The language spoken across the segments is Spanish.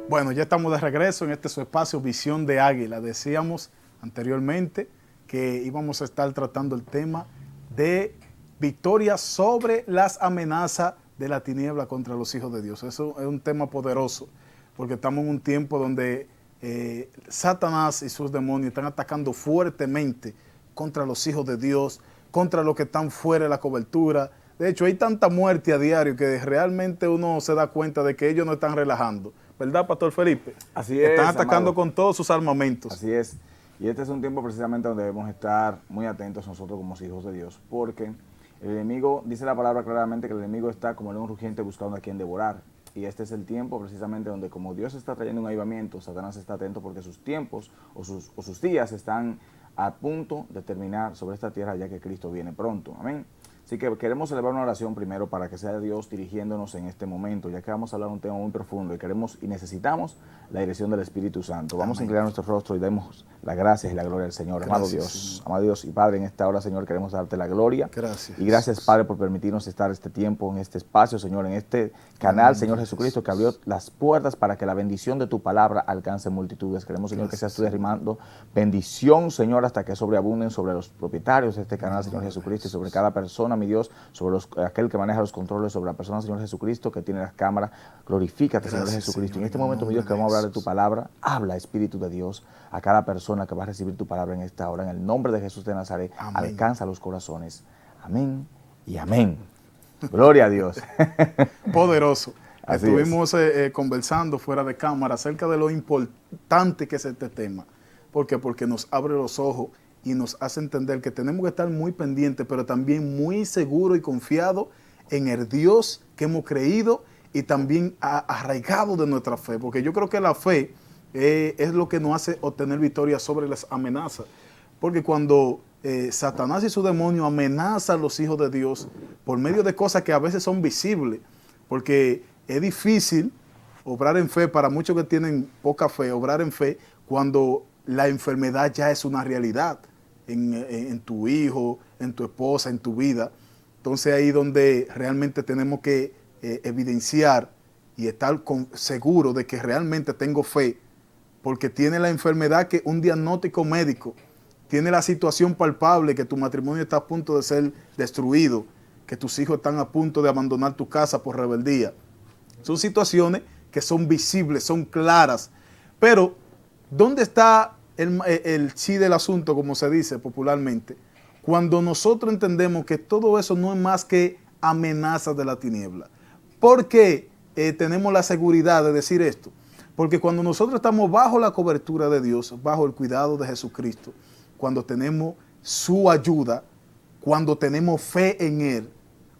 Bueno, ya estamos de regreso en este su espacio Visión de Águila. Decíamos anteriormente que íbamos a estar tratando el tema de victoria sobre las amenazas de la tiniebla contra los hijos de Dios. Eso es un tema poderoso, porque estamos en un tiempo donde Satanás y sus demonios están atacando fuertemente contra los hijos de Dios, contra los que están fuera de la cobertura. De hecho, hay tanta muerte a diario que realmente uno se da cuenta de que ellos no están relajando. ¿Verdad, Pastor Felipe? Así es, están atacando amado, con todos sus armamentos. así es. Y este es un tiempo precisamente donde debemos estar muy atentos nosotros como hijos de Dios, porque el enemigo, dice la palabra claramente que el enemigo está como león rugiente buscando a quien devorar. Y este es el tiempo precisamente donde, como Dios está trayendo un avivamiento, Satanás está atento porque sus tiempos o sus días están a punto de terminar sobre esta tierra, ya que Cristo viene pronto. Amén. Así que queremos celebrar una oración primero para que sea Dios dirigiéndonos en este momento, ya que vamos a hablar de un tema muy profundo y queremos y necesitamos la dirección del Espíritu Santo. Vamos a inclinar nuestro rostro y demos las gracias y la gloria al Señor. Gracias, Amado Dios y Padre, en esta hora, Señor, queremos darte la gloria. Gracias. Y gracias, Padre, por permitirnos estar este tiempo, en este espacio, Señor, en este canal, Señor Jesucristo, que abrió las puertas para que la bendición de tu palabra alcance multitudes. Queremos, Señor, que seas tú derramando bendición, Señor, hasta que sobreabunden sobre los propietarios de este canal, Señor Jesucristo, y sobre cada persona, mi Dios, sobre aquel que maneja los controles, sobre la persona, Señor Jesucristo, que tiene las cámaras. Glorifícate, Señor Jesucristo. En este momento, mi Dios, que vamos a hablar de tu palabra, habla, Espíritu de Dios, a cada persona que va a recibir tu palabra en esta hora. En el nombre de Jesús de Nazaret, alcanza los corazones. Amén y amén. Gloria a Dios. Poderoso. Así Estuvimos conversando fuera de cámara acerca de lo importante que es este tema. ¿Por qué? Porque nos abre los ojos y nos hace entender que tenemos que estar muy pendientes, pero también muy seguros y confiados en el Dios que hemos creído y también arraigado de nuestra fe. Porque yo creo que la fe es lo que nos hace obtener victoria sobre las amenazas. Porque cuando Satanás y su demonio amenazan a los hijos de Dios por medio de cosas que a veces son visibles, porque es difícil obrar en fe para muchos que tienen poca fe, obrar en fe cuando la enfermedad ya es una realidad en tu hijo, en tu esposa, en tu vida. Entonces ahí donde realmente tenemos que evidenciar y estar seguro de que realmente tengo fe, porque tiene la enfermedad que un diagnóstico médico, tiene la situación palpable que tu matrimonio está a punto de ser destruido, que tus hijos están a punto de abandonar tu casa por rebeldía. Son situaciones que son visibles, son claras, pero ¿dónde está el sí del asunto, como se dice popularmente? Cuando nosotros entendemos que todo eso no es más que amenazas de la tiniebla. ¿Por qué tenemos la seguridad de decir esto? Porque cuando nosotros estamos bajo la cobertura de Dios, bajo el cuidado de Jesucristo, cuando tenemos su ayuda, cuando tenemos fe en Él,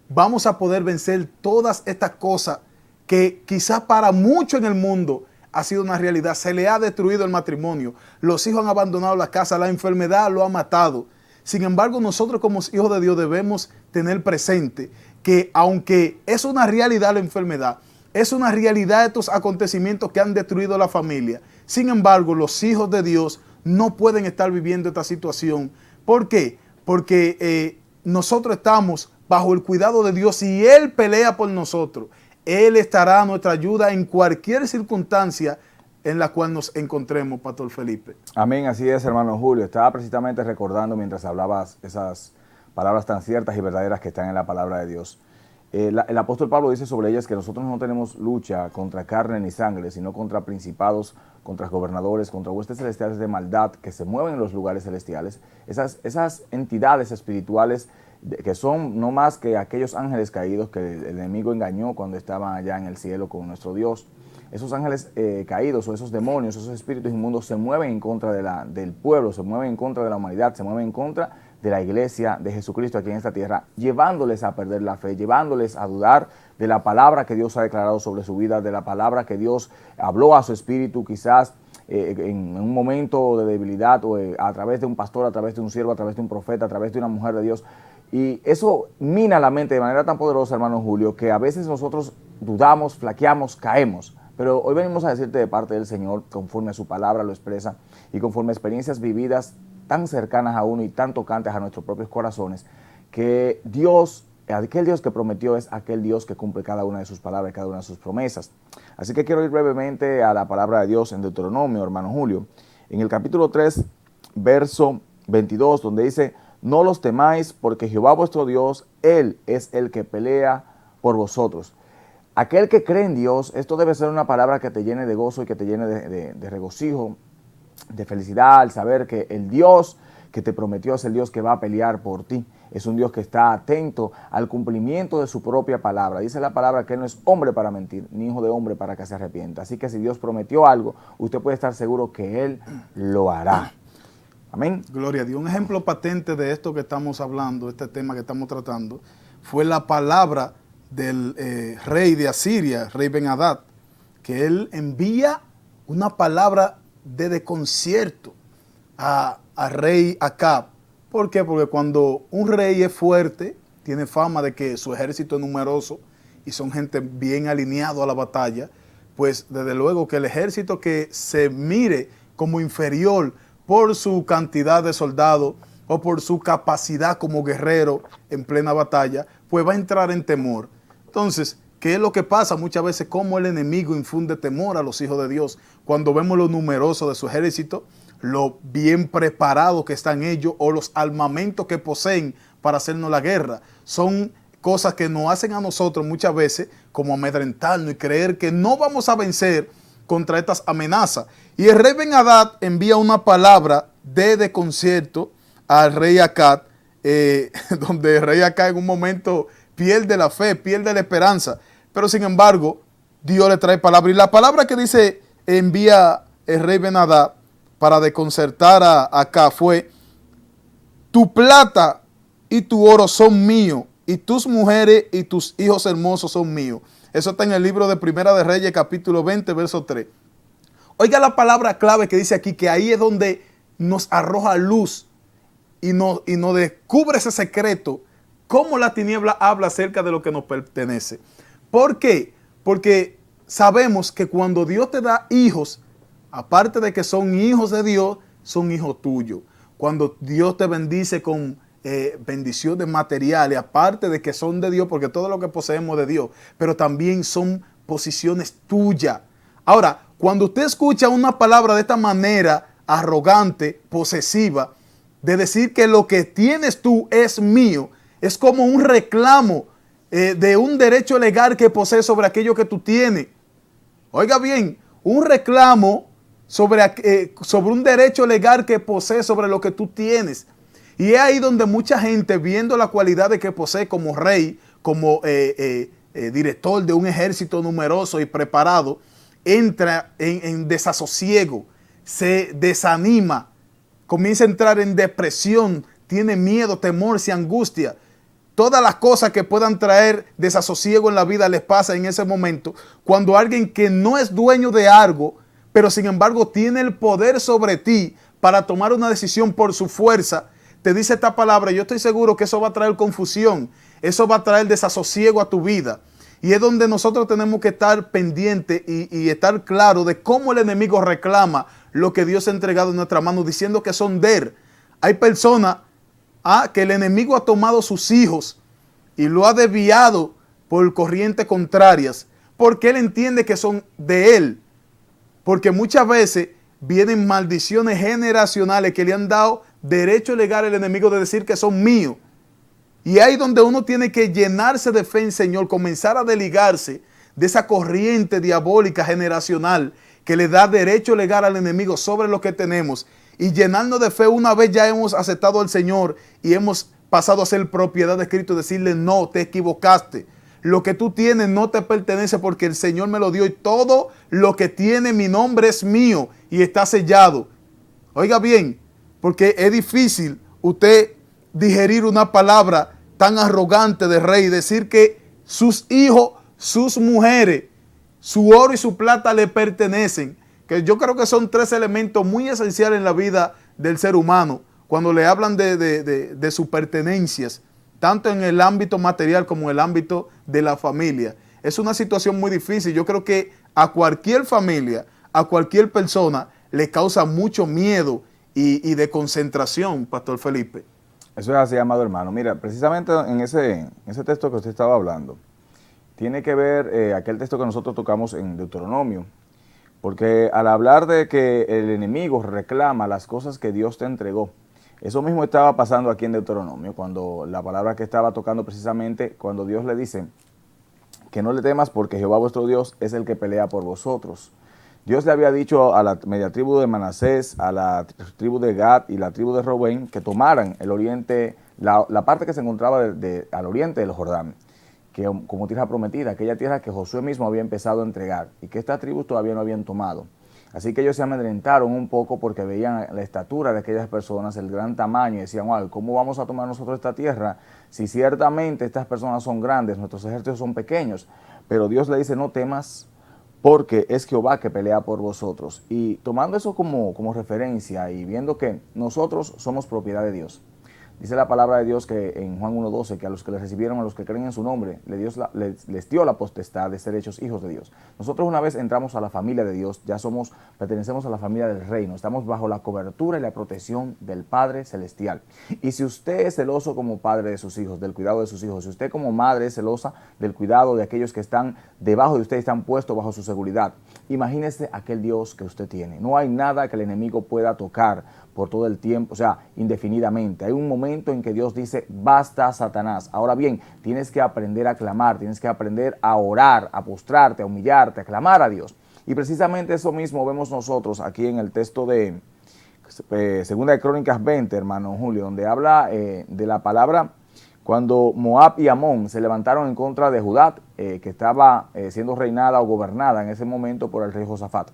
vamos a poder vencer todas estas cosas que quizás para muchos en el mundo ha sido una realidad. Se le ha destruido el matrimonio, los hijos han abandonado la casa, la enfermedad lo ha matado. Sin embargo, nosotros como hijos de Dios debemos tener presente que aunque es una realidad la enfermedad, es una realidad estos acontecimientos que han destruido la familia, sin embargo, los hijos de Dios no pueden estar viviendo esta situación. ¿Por qué? Porque nosotros estamos bajo el cuidado de Dios y Él pelea por nosotros. Él estará a nuestra ayuda en cualquier circunstancia en la cual nos encontremos, Pastor Felipe. Amén, así es, hermano Julio. Estaba precisamente recordando mientras hablabas esas palabras tan ciertas y verdaderas que están en la palabra de Dios. El apóstol Pablo dice sobre ellas que nosotros no tenemos lucha contra carne ni sangre, sino contra principados, contra gobernadores, contra huestes celestiales de maldad que se mueven en los lugares celestiales. Esas entidades espirituales que son no más que aquellos ángeles caídos que el enemigo engañó cuando estaban allá en el cielo con nuestro Dios. Esos ángeles caídos o esos demonios, esos espíritus inmundos se mueven en contra del pueblo, se mueven en contra de la humanidad, se mueven en contra de la iglesia de Jesucristo aquí en esta tierra, llevándoles a perder la fe, llevándoles a dudar de la palabra que Dios ha declarado sobre su vida, de la palabra que Dios habló a su espíritu, quizás en un momento de debilidad o a través de un pastor, a través de un siervo, a través de un profeta, a través de una mujer de Dios. Y eso mina la mente de manera tan poderosa, hermano Julio, que a veces nosotros dudamos, flaqueamos, caemos. Pero hoy venimos a decirte de parte del Señor, conforme a su palabra lo expresa, y conforme a experiencias vividas tan cercanas a uno y tan tocantes a nuestros propios corazones, que Dios aquel Dios que prometió es aquel Dios que cumple cada una de sus palabras, cada una de sus promesas. Así que quiero ir brevemente a la palabra de Dios en Deuteronomio, hermano Julio, en el capítulo 3, verso 22, donde dice: no los temáis, porque Jehová vuestro Dios, Él es el que pelea por vosotros. Aquel que cree en Dios, esto debe ser una palabra que te llene de gozo y que te llene de regocijo, de felicidad, al saber que el Dios que te prometió es el Dios que va a pelear por ti. Es un Dios que está atento al cumplimiento de su propia palabra. Dice la palabra que Él no es hombre para mentir, ni hijo de hombre para que se arrepienta. Así que si Dios prometió algo, usted puede estar seguro que Él lo hará. Amén. Gloria a Dios. Un ejemplo patente de esto que estamos hablando, este tema que estamos tratando, fue la palabra del rey de Asiria, rey Ben-Hadad, que él envía una palabra de desconcierto a rey Acab. ¿Por qué? Porque cuando un rey es fuerte, tiene fama de que su ejército es numeroso y son gente bien alineado a la batalla, pues desde luego que el ejército que se mire como inferior por su cantidad de soldados o por su capacidad como guerrero en plena batalla, pues va a entrar en temor. Entonces, ¿qué es lo que pasa muchas veces? Cómo el enemigo infunde temor a los hijos de Dios cuando vemos lo numeroso de su ejército, lo bien preparados que están ellos o los armamentos que poseen para hacernos la guerra. Son cosas que nos hacen a nosotros muchas veces como amedrentarnos y creer que no vamos a vencer contra estas amenazas. Y el rey Ben-Hadad envía una palabra de desconcierto al rey Acab, donde el rey Acab en un momento pierde la fe, pierde la esperanza, pero sin embargo Dios le trae palabra. Y la palabra que dice envía el rey Ben-Hadad para desconcertar a Acab fue: tu plata y tu oro son míos, y tus mujeres y tus hijos hermosos son míos. Eso está en el libro de Primera de Reyes, capítulo 20, verso 3. Oiga la palabra clave que dice aquí, que ahí es donde nos arroja luz y nos descubre ese secreto, cómo la tiniebla habla acerca de lo que nos pertenece. ¿Por qué? Porque sabemos que cuando Dios te da hijos, aparte de que son hijos de Dios, son hijos tuyos. Cuando Dios te bendice con bendiciones materiales, aparte de que son de Dios, porque todo lo que poseemos es de Dios, pero también son posiciones tuyas. Ahora, cuando usted escucha una palabra de esta manera arrogante, posesiva, de decir que lo que tienes tú es mío, es como un reclamo de un derecho legal que posees sobre aquello que tú tienes. Oiga bien, un reclamo sobre un derecho legal que posees sobre lo que tú tienes. Y es ahí donde mucha gente, viendo la cualidad de que posee como rey, como director de un ejército numeroso y preparado, entra en desasosiego, se desanima, comienza a entrar en depresión, tiene miedo, temor, se angustia. Todas las cosas que puedan traer desasosiego en la vida les pasa en ese momento, cuando alguien que no es dueño de algo, pero sin embargo tiene el poder sobre ti para tomar una decisión por su fuerza, te dice esta palabra. Yo estoy seguro que eso va a traer confusión, eso va a traer desasosiego a tu vida. Y es donde nosotros tenemos que estar pendientes y estar claros de cómo el enemigo reclama lo que Dios ha entregado en nuestra mano, diciendo que son de él. Hay personas que el enemigo ha tomado sus hijos y lo ha desviado por corrientes contrarias, porque él entiende que son de él. Porque muchas veces vienen maldiciones generacionales que le han dado derecho legal al enemigo de decir que son míos. Y ahí donde uno tiene que llenarse de fe en Señor, comenzar a desligarse de esa corriente diabólica generacional que le da derecho legal al enemigo sobre lo que tenemos, y llenarnos de fe una vez ya hemos aceptado al Señor y hemos pasado a ser propiedad de Cristo, decirle: no, te equivocaste. Lo que tú tienes no te pertenece porque el Señor me lo dio, y todo lo que tiene mi nombre es mío y está sellado. Oiga bien, porque es difícil usted digerir una palabra tan arrogante de rey, decir que sus hijos, sus mujeres, su oro y su plata le pertenecen, que yo creo que son tres elementos muy esenciales en la vida del ser humano, cuando le hablan de sus pertenencias, tanto en el ámbito material como en el ámbito de la familia. Es una situación muy difícil. Yo creo que a cualquier familia, a cualquier persona, le causa mucho miedo y de concentración, Pastor Felipe. Eso es así, amado hermano. Mira, precisamente en ese texto que usted estaba hablando, tiene que ver aquel texto que nosotros tocamos en Deuteronomio. Porque al hablar de que el enemigo reclama las cosas que Dios te entregó, eso mismo estaba pasando aquí en Deuteronomio, cuando la palabra que estaba tocando precisamente, cuando Dios le dice que no le temas porque Jehová vuestro Dios es el que pelea por vosotros. Dios le había dicho a la media tribu de Manasés, a la tribu de Gad y la tribu de Rubén que tomaran el oriente, la parte que se encontraba al oriente del Jordán, que como tierra prometida, aquella tierra que Josué mismo había empezado a entregar y que estas tribus todavía no habían tomado. Así que ellos se amedrentaron un poco porque veían la estatura de aquellas personas, el gran tamaño, y decían, wow, ¿cómo vamos a tomar nosotros esta tierra si ciertamente estas personas son grandes, nuestros ejércitos son pequeños? Pero Dios le dice, no temas, porque es Jehová que pelea por vosotros. Y tomando eso como referencia y viendo que nosotros somos propiedad de Dios, dice la palabra de Dios que en Juan 1:12, que a los que le recibieron, a los que creen en su nombre, les dio la potestad de ser hechos hijos de Dios. Nosotros una vez entramos a la familia de Dios, ya pertenecemos a la familia del reino, estamos bajo la cobertura y la protección del Padre Celestial. Y si usted es celoso como padre de sus hijos, del cuidado de sus hijos, si usted como madre es celosa del cuidado de aquellos que están debajo de usted, están puestos bajo su seguridad, imagínese aquel Dios que usted tiene. No hay nada que el enemigo pueda tocar por todo el tiempo, o sea, indefinidamente. Hay un momento en que Dios dice, basta, Satanás. Ahora bien, tienes que aprender a clamar, tienes que aprender a orar, a postrarte, a humillarte, a clamar a Dios. Y precisamente eso mismo vemos nosotros aquí en el texto de Segunda de Crónicas 20, hermano Julio, donde habla de la palabra cuando Moab y Amón se levantaron en contra de Judá, que estaba siendo reinada o gobernada en ese momento por el rey Josafat.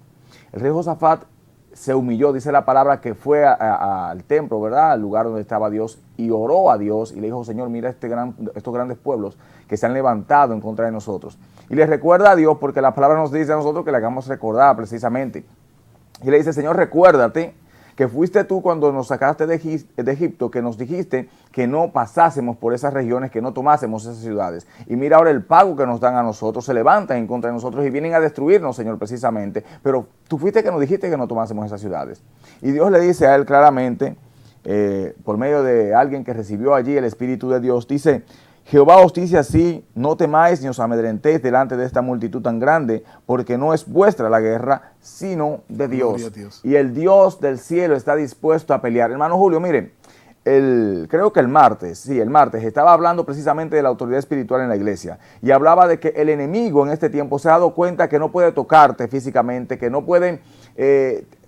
El rey Josafat se humilló, dice la palabra, que fue al templo, ¿verdad? Al lugar donde estaba Dios, y oró a Dios y le dijo, Señor, mira estos grandes pueblos que se han levantado en contra de nosotros. Y le recuerda a Dios, porque la palabra nos dice a nosotros que le hagamos recordar precisamente. Y le dice, Señor, recuérdate que fuiste tú cuando nos sacaste de Egipto, que nos dijiste que no pasásemos por esas regiones, que no tomásemos esas ciudades. Y mira ahora el pago que nos dan a nosotros, se levantan en contra de nosotros y vienen a destruirnos, Señor, precisamente. Pero tú fuiste que nos dijiste que no tomásemos esas ciudades. Y Dios le dice a él claramente, por medio de alguien que recibió allí el Espíritu de Dios, dice, Jehová os dice así, no temáis ni os amedrentéis delante de esta multitud tan grande, porque no es vuestra la guerra, sino de Dios. Y el Dios del cielo está dispuesto a pelear. Hermano Julio, miren, creo que el martes estaba hablando precisamente de la autoridad espiritual en la iglesia y hablaba de que el enemigo en este tiempo se ha dado cuenta que no puede tocarte físicamente, que no puede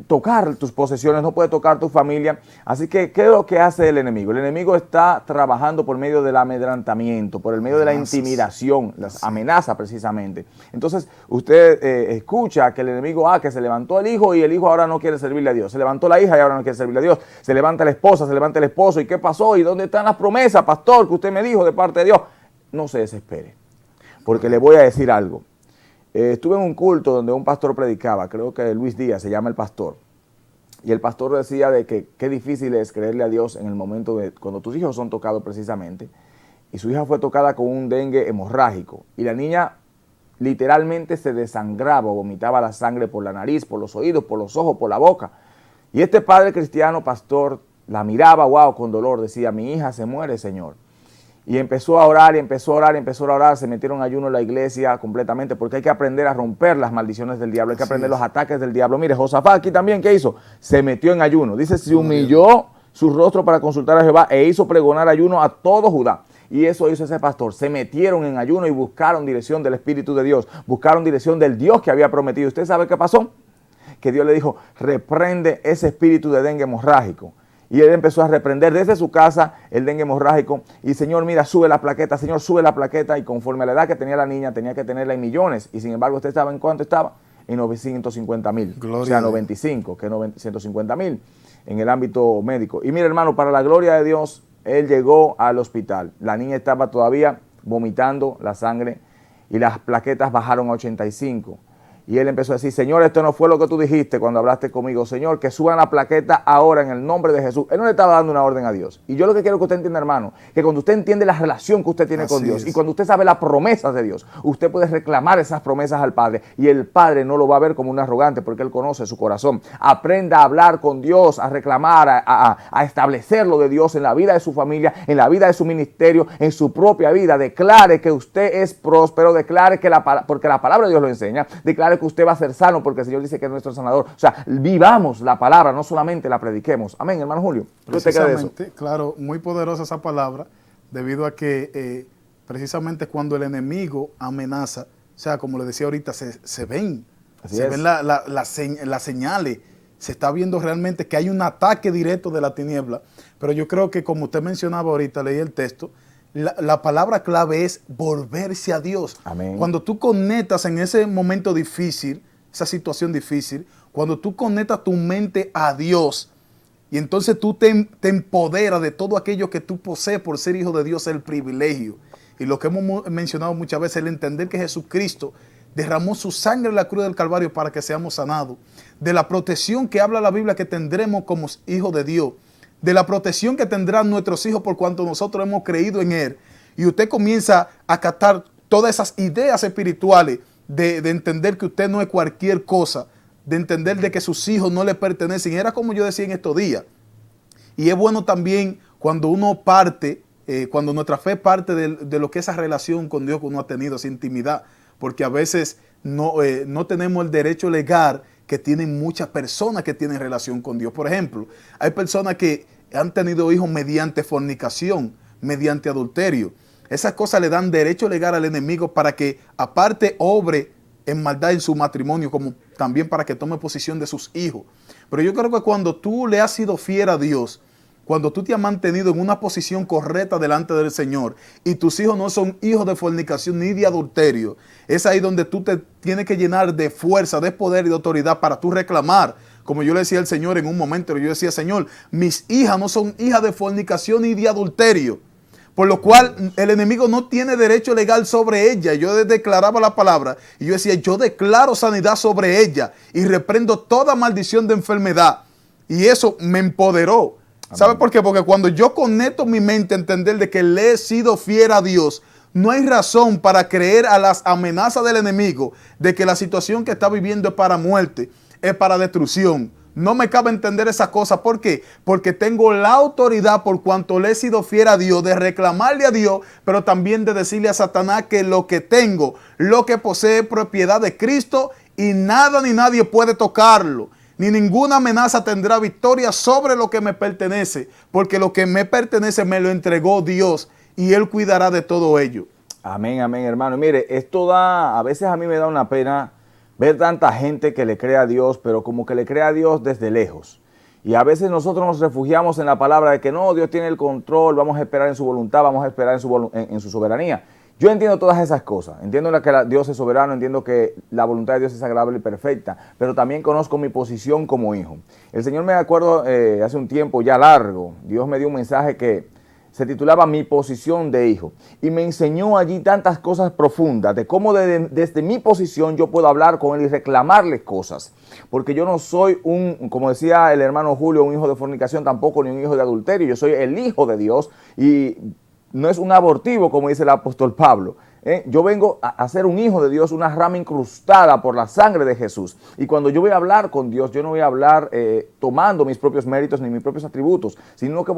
tocar tus posesiones, no puede tocar tu familia. Así que, ¿qué es lo que hace el enemigo? El enemigo está trabajando por medio del amedrentamiento, por el medio de la intimidación, las amenazas precisamente. Entonces, usted escucha que el enemigo, que se levantó el hijo y el hijo ahora no quiere servirle a Dios. Se levantó la hija y ahora no quiere servirle a Dios. Se levanta la esposa, se levanta el esposo. ¿Y qué pasó? ¿Y dónde están las promesas, pastor, que usted me dijo de parte de Dios? No se desespere, porque le voy a decir algo. Estuve en un culto donde un pastor predicaba, creo que Luis Díaz se llama el pastor, y el pastor decía de que qué difícil es creerle a Dios en el momento de cuando tus hijos son tocados precisamente, y su hija fue tocada con un dengue hemorrágico, y la niña literalmente se desangraba, vomitaba la sangre por la nariz, por los oídos, por los ojos, por la boca, y este padre cristiano, pastor, la miraba, wow, con dolor, decía, mi hija se muere, Señor. Y empezó a orar, y empezó a orar, y empezó a orar, se metieron en ayuno en la iglesia completamente, porque hay que aprender a romper las maldiciones del diablo, hay que aprender los ataques del diablo. Mire, Josafat aquí también, ¿qué hizo? Se metió en ayuno. Dice, se humilló su rostro para consultar a Jehová e hizo pregonar ayuno a todo Judá. Y eso hizo ese pastor. Se metieron en ayuno y buscaron dirección del Espíritu de Dios, buscaron dirección del Dios que había prometido. ¿Usted sabe qué pasó? Que Dios le dijo, reprende ese espíritu de dengue hemorrágico. Y él empezó a reprender desde su casa el dengue hemorrágico. Y Señor, mira, sube la plaqueta, Señor, sube la plaqueta. Y conforme a la edad que tenía la niña, tenía que tenerla en millones. Y sin embargo, ¿usted estaba en cuánto estaba? En 950,000. O sea, 95, que 150,000 en el ámbito médico. Y mira, hermano, para la gloria de Dios, él llegó al hospital. La niña estaba todavía vomitando la sangre y las plaquetas bajaron a 85. Y él empezó a decir, Señor, esto no fue lo que tú dijiste cuando hablaste conmigo. Señor, que suban la plaqueta ahora en el nombre de Jesús. Él no le estaba dando una orden a Dios. Y yo lo que quiero que usted entienda, hermano, que cuando usted entiende la relación que usted tiene con Dios y cuando usted sabe las promesas de Dios, usted puede reclamar esas promesas al Padre. Y el Padre no lo va a ver como un arrogante porque Él conoce su corazón. Aprenda a hablar con Dios, a reclamar, a establecer lo de Dios en la vida de su familia, en la vida de su ministerio, en su propia vida. Declare que usted es próspero, declare que porque la palabra de Dios lo enseña, declare que usted va a ser sano porque el Señor dice que es nuestro sanador. O sea, vivamos la palabra, no solamente la prediquemos. Amén, hermano Julio. ¿Qué te queda de eso? Claro, muy poderosa esa palabra, debido a que precisamente cuando el enemigo amenaza, o sea, como le decía ahorita, se ven las señales, se está viendo realmente que hay un ataque directo de la tiniebla. Pero yo creo que, como usted mencionaba ahorita, leí el texto, la palabra clave es volverse a Dios. Amén. Cuando tú conectas en ese momento difícil, esa situación difícil, cuando tú conectas tu mente a Dios, y entonces tú te empoderas de todo aquello que tú posees por ser hijo de Dios, el privilegio. Y lo que hemos mencionado muchas veces, el entender que Jesucristo derramó su sangre en la cruz del Calvario para que seamos sanados, de la protección que habla la Biblia que tendremos como hijos de Dios, de la protección que tendrán nuestros hijos por cuanto nosotros hemos creído en Él. Y usted comienza a captar todas esas ideas espirituales de entender que usted no es cualquier cosa, de entender de que sus hijos no le pertenecen. Era como yo decía en estos días. Y es bueno también cuando uno parte, cuando nuestra fe parte de lo que es esa relación con Dios que uno ha tenido, esa intimidad, porque a veces no tenemos el derecho legal que tienen muchas personas que tienen relación con Dios. Por ejemplo, hay personas que han tenido hijos mediante fornicación, mediante adulterio. Esas cosas le dan derecho legal al enemigo para que aparte obre en maldad en su matrimonio, como también para que tome posesión de sus hijos. Pero yo creo que cuando tú le has sido fiel a Dios, cuando tú te has mantenido en una posición correcta delante del Señor y tus hijos no son hijos de fornicación ni de adulterio, es ahí donde tú te tienes que llenar de fuerza, de poder y de autoridad para tú reclamar. Como yo le decía al Señor en un momento, yo decía, Señor, mis hijas no son hijas de fornicación ni de adulterio, por lo cual el enemigo no tiene derecho legal sobre ella. Yo declaraba la palabra y yo decía, yo declaro sanidad sobre ella y reprendo toda maldición de enfermedad. Y eso me empoderó. ¿Sabe por qué? Porque cuando yo conecto mi mente a entender de que le he sido fiel a Dios, no hay razón para creer a las amenazas del enemigo de que la situación que está viviendo es para muerte, es para destrucción. No me cabe entender esa cosa. ¿Por qué? Porque tengo la autoridad, por cuanto le he sido fiel a Dios, de reclamarle a Dios, pero también de decirle a Satanás que lo que tengo, lo que posee, propiedad de Cristo, y nada ni nadie puede tocarlo. Ni ninguna amenaza tendrá victoria sobre lo que me pertenece, porque lo que me pertenece me lo entregó Dios y Él cuidará de todo ello. Amén, amén, hermano. Mire, esto a veces a mí me da una pena ver tanta gente que le cree a Dios, pero como que le cree a Dios desde lejos. Y a veces nosotros nos refugiamos en la palabra de que no, Dios tiene el control, vamos a esperar en su voluntad, vamos a esperar en su soberanía. Yo entiendo todas esas cosas, entiendo que Dios es soberano, entiendo que la voluntad de Dios es agradable y perfecta, pero también conozco mi posición como hijo. El Señor, me acuerdo, hace un tiempo ya largo, Dios me dio un mensaje que se titulaba Mi posición de hijo, y me enseñó allí tantas cosas profundas de cómo desde mi posición yo puedo hablar con Él y reclamarle cosas, porque yo no soy como decía el hermano Julio, un hijo de fornicación, tampoco ni un hijo de adulterio. Yo soy el hijo de Dios y no es un abortivo, como dice el apóstol Pablo. Yo vengo a ser un hijo de Dios, una rama incrustada por la sangre de Jesús. Y cuando yo voy a hablar con Dios, yo no voy a hablar tomando mis propios méritos ni mis propios atributos, sino que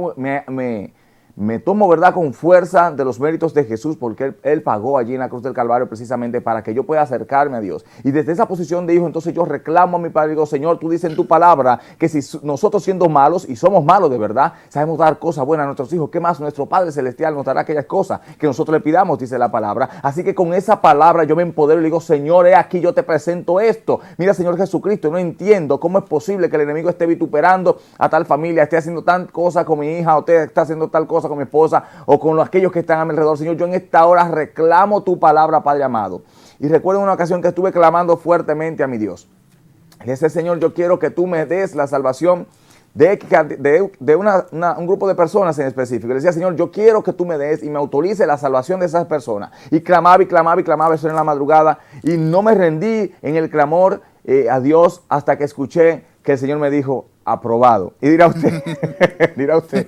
me tomo, ¿verdad?, con fuerza de los méritos de Jesús, porque Él pagó allí en la cruz del Calvario precisamente para que yo pueda acercarme a Dios. Y desde esa posición de hijo, entonces yo reclamo a mi Padre y digo, Señor, tú dices en tu palabra que si nosotros siendo malos, y somos malos de verdad, sabemos dar cosas buenas a nuestros hijos, ¿qué más? Nuestro Padre Celestial nos dará aquellas cosas que nosotros le pidamos, dice la palabra. Así que con esa palabra yo me empodero y le digo, Señor, aquí yo te presento esto. Mira, Señor Jesucristo, no entiendo cómo es posible que el enemigo esté vituperando a tal familia, esté haciendo tal cosa con mi hija, o usted está haciendo tal cosa con mi esposa o con aquellos que están a mi alrededor. Señor, yo en esta hora reclamo tu palabra, Padre amado. Y recuerdo una ocasión que estuve clamando fuertemente a mi Dios. Le dije, Señor, yo quiero que tú me des la salvación un grupo de personas en específico. Le decía, Señor, yo quiero que tú me des y me autorice la salvación de esas personas. Y clamaba y clamaba y clamaba, eso en la madrugada, y no me rendí en el clamor a Dios hasta que escuché que el Señor me dijo, aprobado. Y dirá usted,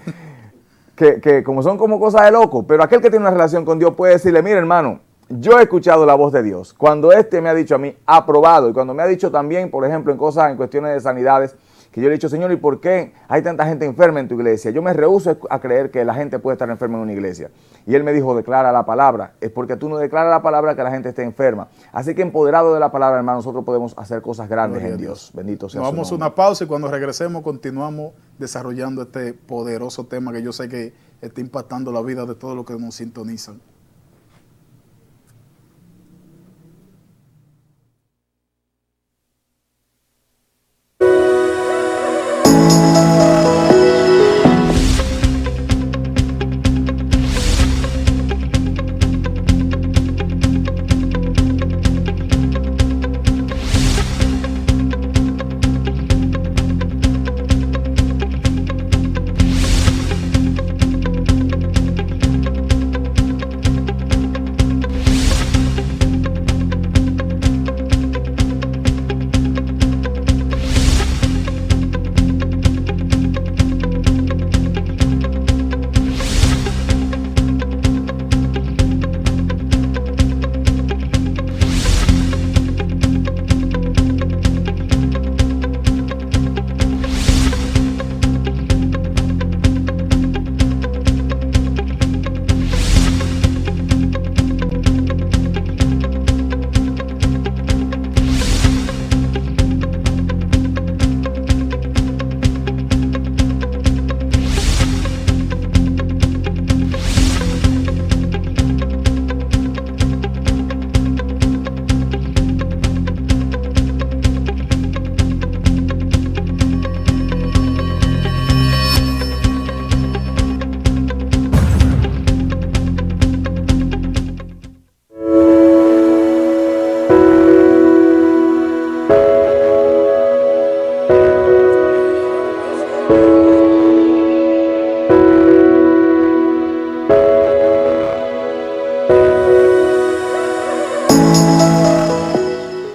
que como son como cosas de loco, pero aquel que tiene una relación con Dios puede decirle, mira hermano, yo he escuchado la voz de Dios. Cuando me ha dicho a mí, aprobado, y cuando me ha dicho también, por ejemplo, en cuestiones de sanidades, que yo le he dicho, Señor, ¿y por qué hay tanta gente enferma en tu iglesia? Yo me rehúso a creer que la gente puede estar enferma en una iglesia. Y él me dijo, declara la palabra. Es porque tú no declaras la palabra que la gente esté enferma. Así que empoderado de la palabra, hermano, nosotros podemos hacer cosas grandes en Dios. Bendito sea su nombre. Vamos a una pausa y cuando regresemos continuamos desarrollando este poderoso tema que yo sé que está impactando la vida de todos los que nos sintonizan.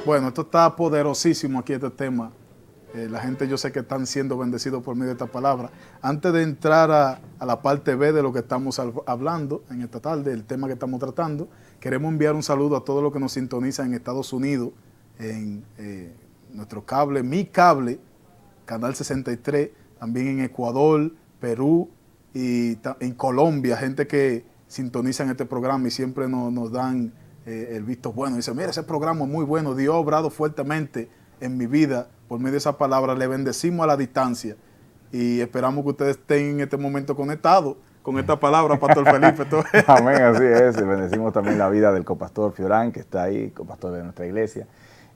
Bueno, esto está poderosísimo aquí, este tema. La gente yo sé que están siendo bendecidos por medio de esta palabra. Antes de entrar a la parte B de lo que estamos hablando en esta tarde, el tema que estamos tratando, queremos enviar un saludo a todos los que nos sintonizan en Estados Unidos, en nuestro cable, mi cable, Canal 63, también en Ecuador, Perú y en Colombia, gente que sintonizan este programa y siempre nos dan el visto bueno. Dice, mira, ese programa es muy bueno, Dios ha obrado fuertemente en mi vida por medio de esa palabra. Le bendecimos a la distancia y esperamos que ustedes estén en este momento conectados con esta palabra, Pastor Felipe. Amén, así es. Y bendecimos también la vida del copastor Fiorán, que está ahí, copastor de nuestra iglesia,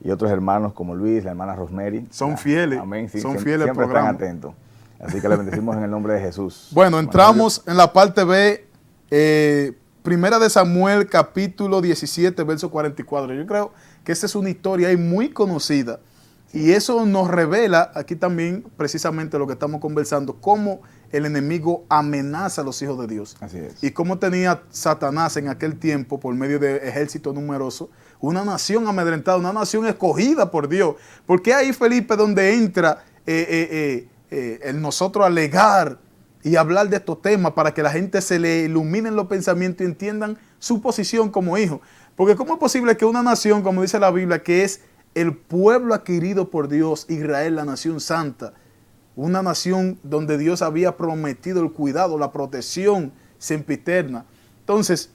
y otros hermanos como Luis, la hermana Rosemary. Son fieles. Amén, sí, son fieles al siempre programa. están atentos. Así que le bendecimos en el nombre de Jesús. Bueno, entramos en la parte B, Primera de Samuel, capítulo 17, verso 44. Yo creo que esta es una historia ahí muy conocida. Y eso nos revela aquí también precisamente lo que estamos conversando, cómo el enemigo amenaza a los hijos de Dios. Así es. Y cómo tenía Satanás en aquel tiempo, por medio de ejército numeroso, una nación amedrentada, una nación escogida por Dios. Porque ahí, Felipe, donde entra el nosotros alegar y hablar de estos temas para que la gente se le iluminen los pensamientos y entiendan su posición como hijo. Porque ¿cómo es posible que una nación, como dice la Biblia, que es el pueblo adquirido por Dios, Israel, la nación santa, una nación donde Dios había prometido el cuidado, la protección sempiterna? Entonces,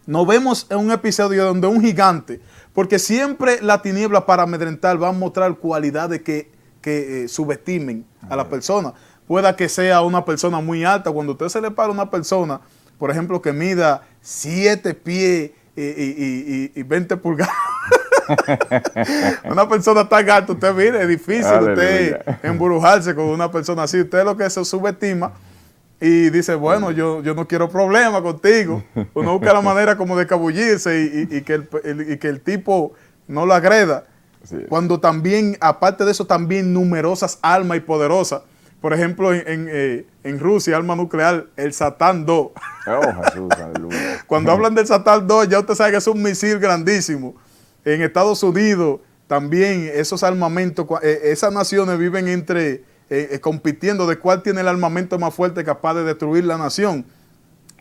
nos vemos en un episodio donde un gigante, porque siempre la tiniebla para amedrentar va a mostrar cualidades que subestimen a la persona. Pueda que sea una persona muy alta. Cuando usted se le para a una persona, por ejemplo, que mida 7 pies y 20 pulgadas, una persona tan alta, usted mire, es difícil usted embrujarse con una persona así. Usted lo que se subestima y dice, bueno, yo no quiero problemas contigo. Uno busca la manera como de escabullirse y que el tipo no lo agreda. Sí. Cuando también, aparte de eso, también numerosas almas y poderosas. Por ejemplo, en Rusia, arma nuclear, el Satán 2. Oh, Jesús, aleluya. Cuando hablan del Satán 2, ya usted sabe que es un misil grandísimo. En Estados Unidos también esos armamentos, esas naciones viven entre compitiendo de cuál tiene el armamento más fuerte capaz de destruir la nación.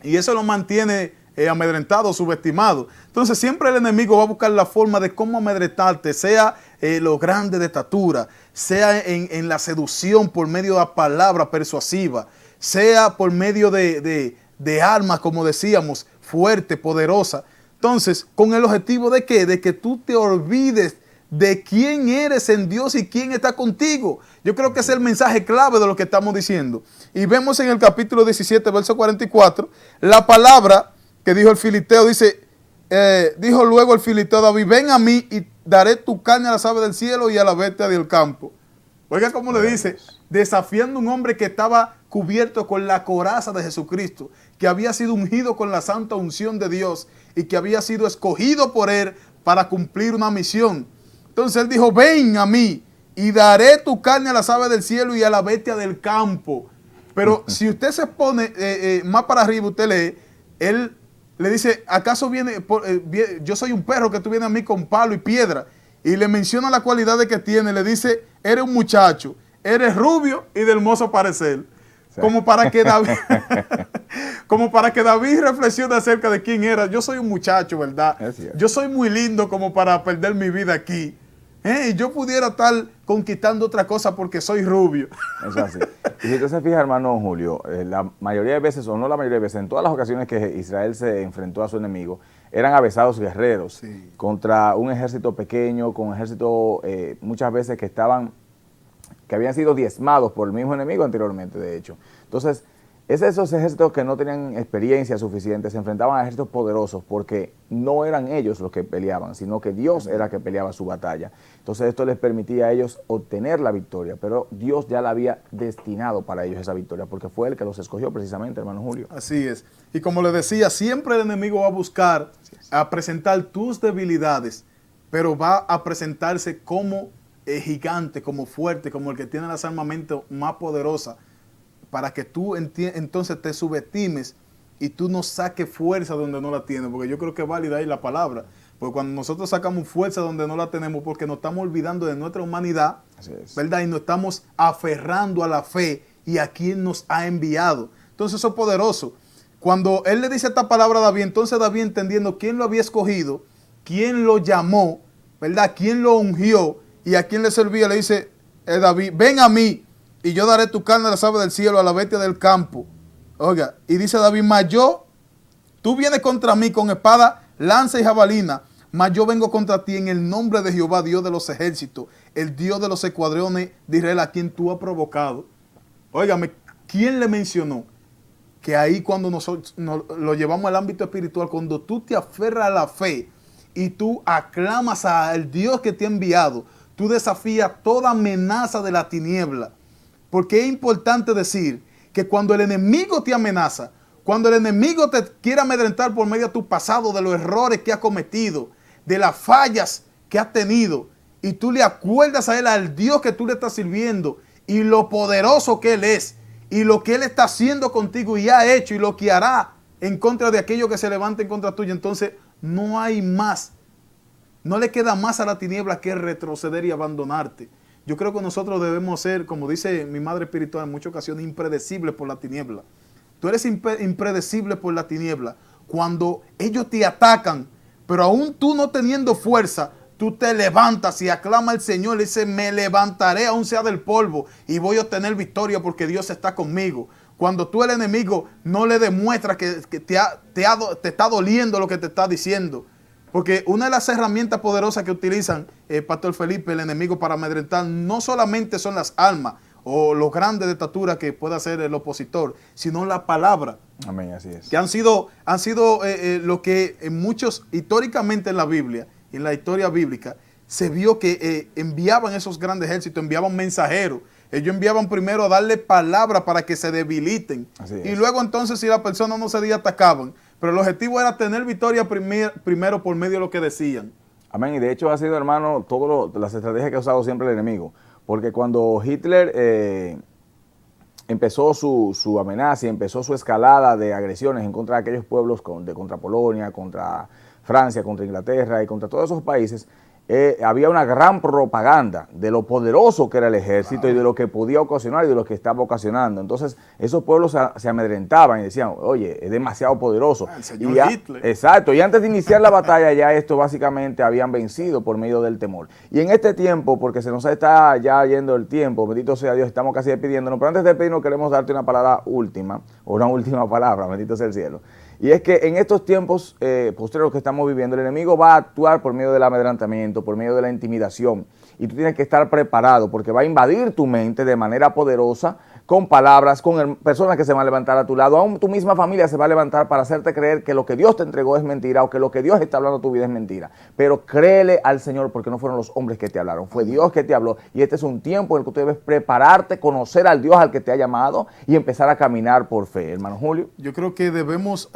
Y eso lo mantiene amedrentado, subestimado. Entonces siempre el enemigo va a buscar la forma de cómo amedrentarte, sea lo grande de estatura, sea en la seducción por medio de la palabra persuasiva, sea por medio de armas, como decíamos, fuerte, poderosa. Entonces, con el objetivo de ¿qué? De que tú te olvides de quién eres en Dios y quién está contigo. Yo creo que ese es el mensaje clave de lo que estamos diciendo. Y vemos en el capítulo 17, verso 44, la palabra que dijo el filisteo, dice, dijo luego el filisteo David, ven a mí y daré tu carne a las aves del cielo y a la bestia del campo. Oiga cómo le dice, desafiando a un hombre que estaba cubierto con la coraza de Jesucristo, que había sido ungido con la santa unción de Dios y que había sido escogido por él para cumplir una misión. Entonces él dijo, ven a mí y daré tu carne a las aves del cielo y a la bestia del campo. Pero si usted se pone más para arriba, usted lee, él le dice, ¿acaso yo soy un perro que tú vienes a mí con palo y piedra? Y le menciona las cualidades que tiene, le dice, eres un muchacho, eres rubio y de hermoso parecer. Sí. Como para que David reflexione acerca de quién era. Yo soy un muchacho, ¿verdad? Yo soy muy lindo como para perder mi vida aquí. Y yo pudiera estar conquistando otra cosa porque soy rubio. Eso así. Y si usted se fija, hermano Julio, la mayoría de veces, o no la mayoría de veces, en todas las ocasiones que Israel se enfrentó a su enemigo, eran avesados guerreros, sí, contra un ejército pequeño, con un ejército muchas veces que habían sido diezmados por el mismo enemigo anteriormente, de hecho. Entonces, esos ejércitos que no tenían experiencia suficiente se enfrentaban a ejércitos poderosos porque no eran ellos los que peleaban, sino que Dios era el que peleaba su batalla. Entonces esto les permitía a ellos obtener la victoria, pero Dios ya la había destinado para ellos esa victoria, porque fue Él que los escogió precisamente, hermano Julio. Así es. Y como le decía, siempre el enemigo va a buscar a presentar tus debilidades, pero va a presentarse como gigante, como fuerte, como el que tiene las armamentos más poderosas, para que tú entonces te subestimes y tú no saques fuerza donde no la tienes, porque yo creo que es válida ahí la palabra, porque cuando nosotros sacamos fuerza donde no la tenemos, porque nos estamos olvidando de nuestra humanidad, ¿verdad? Y nos estamos aferrando a la fe y a quien nos ha enviado. Entonces eso es poderoso. Cuando él le dice esta palabra a David, entonces David, entendiendo quién lo había escogido, quién lo llamó, ¿verdad? Quién lo ungió y a quién le servía, le dice, David, ven a mí y yo daré tu carne a las aves del cielo, a la bestia del campo. Oiga, y dice David, mas tú vienes contra mí con espada, lanza y jabalina, mas yo vengo contra ti en el nombre de Jehová, Dios de los ejércitos, el Dios de los escuadrones de Israel, a quien tú has provocado. Óigame, ¿quién le mencionó? Que ahí cuando nosotros lo llevamos al ámbito espiritual, cuando tú te aferras a la fe y tú aclamas al Dios que te ha enviado, tú desafías toda amenaza de la tiniebla. Porque es importante decir que cuando el enemigo te amenaza, cuando el enemigo te quiere amedrentar por medio de tu pasado, de los errores que has cometido, de las fallas que has tenido, y tú le acuerdas a él, al Dios que tú le estás sirviendo, y lo poderoso que él es, y lo que él está haciendo contigo y ha hecho, y lo que hará en contra de aquello que se levante en contra tuya, entonces no hay más, no le queda más a la tiniebla que retroceder y abandonarte. Yo creo que nosotros debemos ser, como dice mi madre espiritual en muchas ocasiones, impredecibles por la tiniebla. Tú eres impredecible por la tiniebla. Cuando ellos te atacan, pero aún tú no teniendo fuerza, tú te levantas y aclama al Señor y dice, me levantaré aún sea del polvo y voy a obtener victoria porque Dios está conmigo. Cuando tú el enemigo no le demuestras que te está doliendo lo que te está diciendo. Porque una de las herramientas poderosas que utilizan, Pastor Felipe, el enemigo para amedrentar, no solamente son las armas o los grandes de estatura que pueda hacer el opositor, sino la palabra. Amén, así es. Que han sido lo que en muchos, históricamente en la Biblia, en la historia bíblica, se vio que enviaban esos grandes ejércitos, enviaban mensajeros. Ellos enviaban primero a darle palabra para que se debiliten. Y luego entonces si la persona no cedía, atacaban. Pero el objetivo era tener victoria primero por medio de lo que decían. Amén. Y de hecho ha sido, hermano, todas las estrategias que ha usado siempre el enemigo. Porque cuando Hitler empezó su amenaza y empezó su escalada de agresiones en contra de aquellos pueblos, contra Polonia, contra Francia, contra Inglaterra y contra todos esos países, había una gran propaganda de lo poderoso que era el ejército y de lo que podía ocasionar y de lo que estaba ocasionando. Entonces, esos pueblos se amedrentaban y decían, oye, es demasiado poderoso. El señor Hitler. Exacto, y antes de iniciar la batalla ya esto básicamente habían vencido por medio del temor. Y en este tiempo, porque se nos está ya yendo el tiempo, bendito sea Dios, estamos casi despidiéndonos, pero antes de despedirnos queremos darte una palabra última, o una última palabra, bendito sea el cielo. Y es que en estos tiempos posteriores que estamos viviendo, el enemigo va a actuar por medio del amedrentamiento, por medio de la intimidación. Y tú tienes que estar preparado porque va a invadir tu mente de manera poderosa, con palabras, con personas que se van a levantar a tu lado. Aún tu misma familia se va a levantar para hacerte creer que lo que Dios te entregó es mentira o que lo que Dios está hablando a tu vida es mentira. Pero créele al Señor porque no fueron los hombres que te hablaron, fue Dios que te habló. Y este es un tiempo en el que tú debes prepararte, conocer al Dios al que te ha llamado y empezar a caminar por fe. Hermano Julio. Yo creo que debemos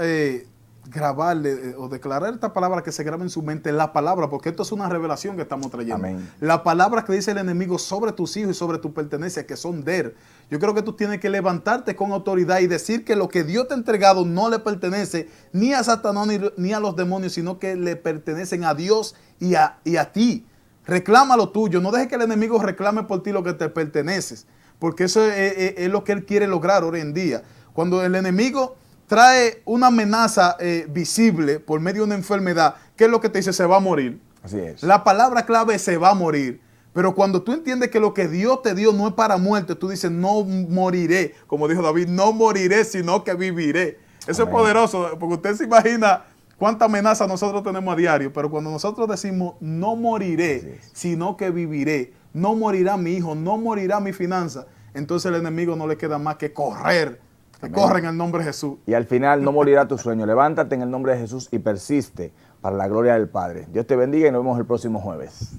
grabarle o declarar esta palabra, que se grabe en su mente la palabra, porque esto es una revelación que estamos trayendo. Amén. La palabra que dice el enemigo sobre tus hijos y sobre tu pertenencia, que son de él. Yo creo que tú tienes que levantarte con autoridad y decir que lo que Dios te ha entregado no le pertenece ni a Satanás ni a los demonios, sino que le pertenecen a Dios y a ti. Reclama lo tuyo, no dejes que el enemigo reclame por ti lo que te perteneces, porque eso es lo que él quiere lograr hoy en día. Cuando el enemigo trae una amenaza visible por medio de una enfermedad, ¿qué es lo que te dice? Se va a morir. Así es. La palabra clave es se va a morir. Pero cuando tú entiendes que lo que Dios te dio no es para muerte, tú dices, no moriré. Como dijo David, no moriré, sino que viviré. Eso Amén. es poderoso, porque usted se imagina cuánta amenaza nosotros tenemos a diario. Pero cuando nosotros decimos, no moriré, sino que viviré, no morirá mi hijo, no morirá mi finanza, entonces el enemigo no le queda más que correr. Que corre en el nombre de Jesús. Y al final no morirá tu sueño. Levántate en el nombre de Jesús y persiste para la gloria del Padre. Dios te bendiga y nos vemos el próximo jueves.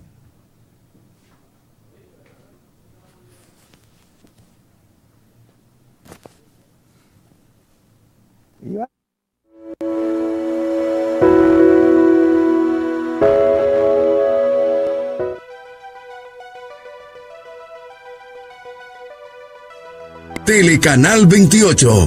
Telecanal 28.